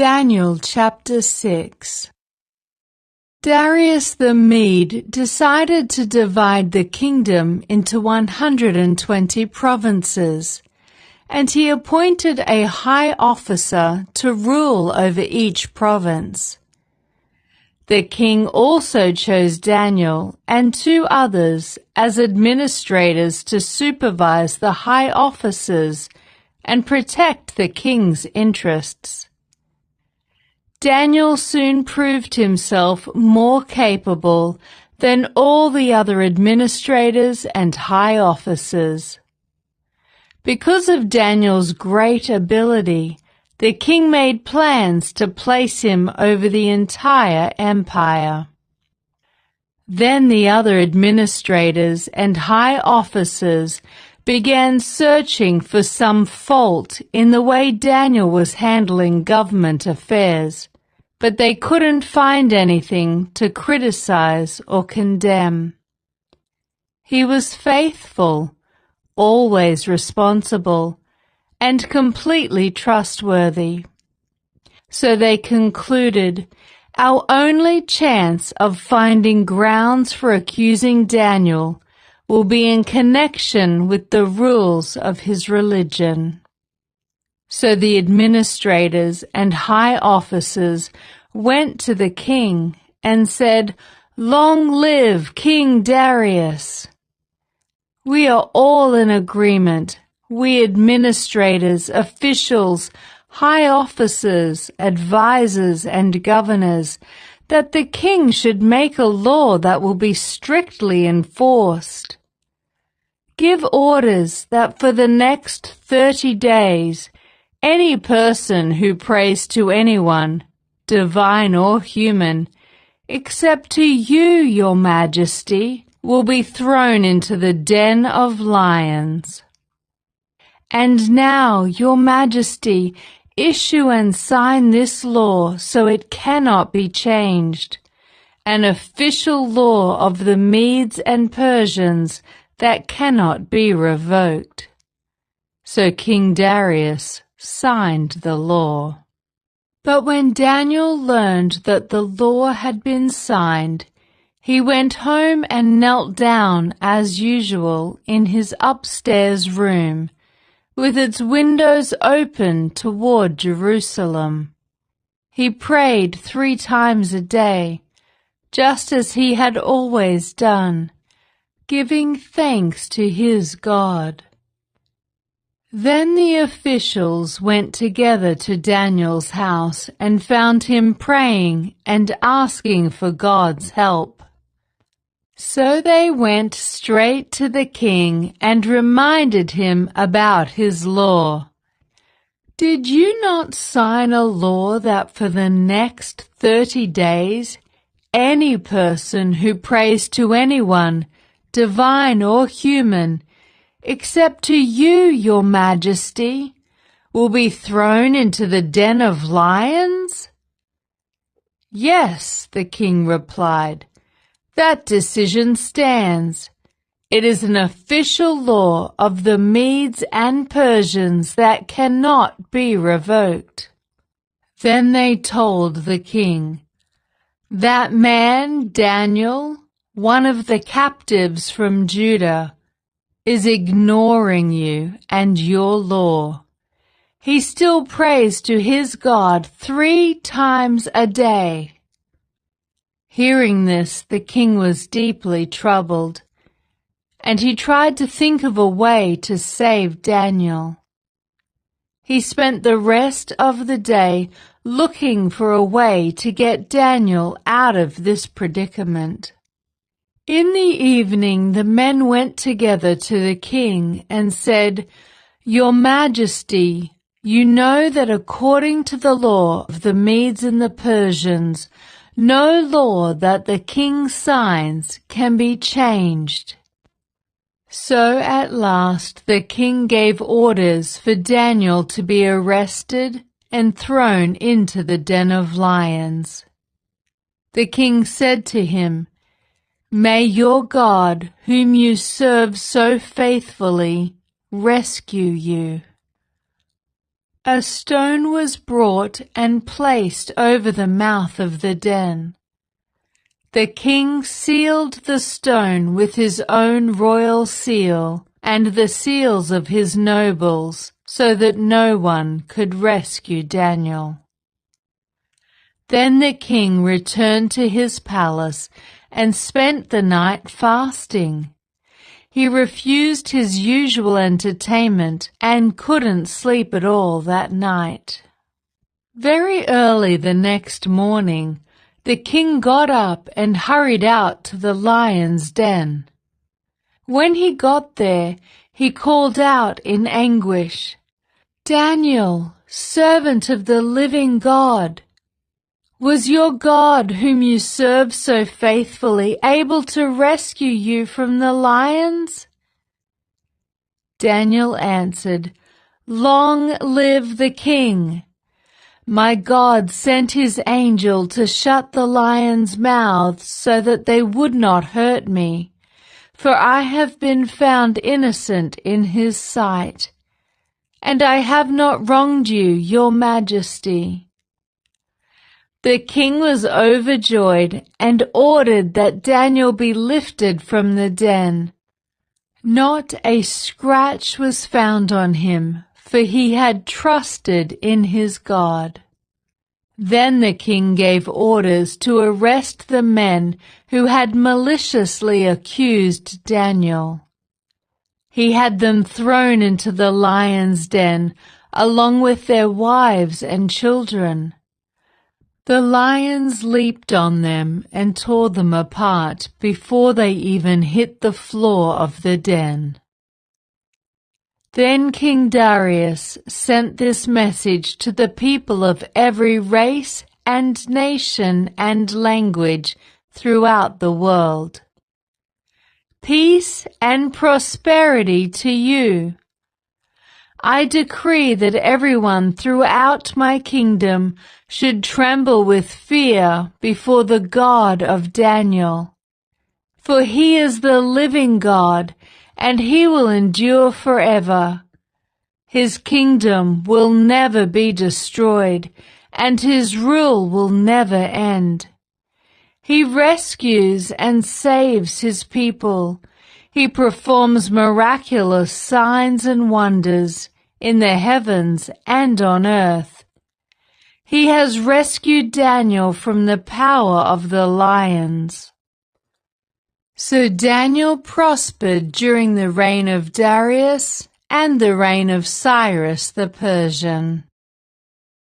Daniel chapter 6. Darius the Mede decided to divide the kingdom into 120 provinces, and he appointed a high officer to rule over each province. The king also chose Daniel and 2 others as administrators to supervise the high officers and protect the king's interests. Daniel soon proved himself more capable than all the other administrators and high officers. Because of Daniel's great ability, the king made plans to place him over the entire empire. Then the other administrators and high officers began searching for some fault in the way Daniel was handling government affairs, but they couldn't find anything to criticize or condemn. He was faithful, always responsible, and completely trustworthy. So they concluded, our only chance of finding grounds for accusing Daniel will be in connection with the rules of his religion. So the administrators and high officers went to the king and said, "Long live King Darius! We are all in agreement, we administrators, officials, high officers, advisers, and governors, that the king should make a law that will be strictly enforced. Give orders that for the next 30 days, any person who prays to anyone, divine or human, except to you, your majesty, will be thrown into the den of lions. And now, your majesty, issue and sign this law so it cannot be changed, an official law of the Medes and Persians that cannot be revoked." So King Darius signed the law. But when Daniel learned that the law had been signed, he went home and knelt down as usual in his upstairs room, with its windows open toward Jerusalem. He prayed 3 times a day, just as he had always done, giving thanks to his God. Then the officials went together to Daniel's house and found him praying and asking for God's help. So they went straight to the king and reminded him about his law. "Did you not sign a law that for the next 30 days, any person who prays to anyone, divine or human, except to you, your majesty, will be thrown into the den of lions?" "Yes," the king replied, "that decision stands. It is an official law of the Medes and Persians that cannot be revoked." Then they told the king, "That man, Daniel, one of the captives from Judah, is ignoring you and your law. He still prays to his God 3 times a day." Hearing this, the king was deeply troubled, and he tried to think of a way to save Daniel. He spent the rest of the day looking for a way to get Daniel out of this predicament. In the evening the men went together to the king and said, "Your Majesty, you know that according to the law of the Medes and the Persians, no law that the king signs can be changed." So at last the king gave orders for Daniel to be arrested and thrown into the den of lions. The king said to him, "May your God, whom you serve so faithfully, rescue you." A stone was brought and placed over the mouth of the den. The king sealed the stone with his own royal seal and the seals of his nobles, so that no one could rescue Daniel. Then the king returned to his palace and spent the night fasting. He refused his usual entertainment and couldn't sleep at all that night. Very early the next morning, the king got up and hurried out to the lion's den. When he got there, he called out in anguish, "Daniel, servant of the living God, was your God, whom you serve so faithfully, able to rescue you from the lions?" Daniel answered, "Long live the king! My God sent his angel to shut the lions' mouths so that they would not hurt me, for I have been found innocent in his sight, and I have not wronged you, your majesty." The king was overjoyed and ordered that Daniel be lifted from the den. Not a scratch was found on him, for he had trusted in his God. Then the king gave orders to arrest the men who had maliciously accused Daniel. He had them thrown into the lion's den, along with their wives and children. The lions leaped on them and tore them apart before they even hit the floor of the den. Then King Darius sent this message to the people of every race and nation and language throughout the world. "Peace and prosperity to you. I decree that everyone throughout my kingdom should tremble with fear before the God of Daniel. For he is the living God, and he will endure forever. His kingdom will never be destroyed, and his rule will never end. He rescues and saves his people. He performs miraculous signs and wonders in the heavens and on earth. He has rescued Daniel from the power of the lions." So Daniel prospered during the reign of Darius and the reign of Cyrus the Persian.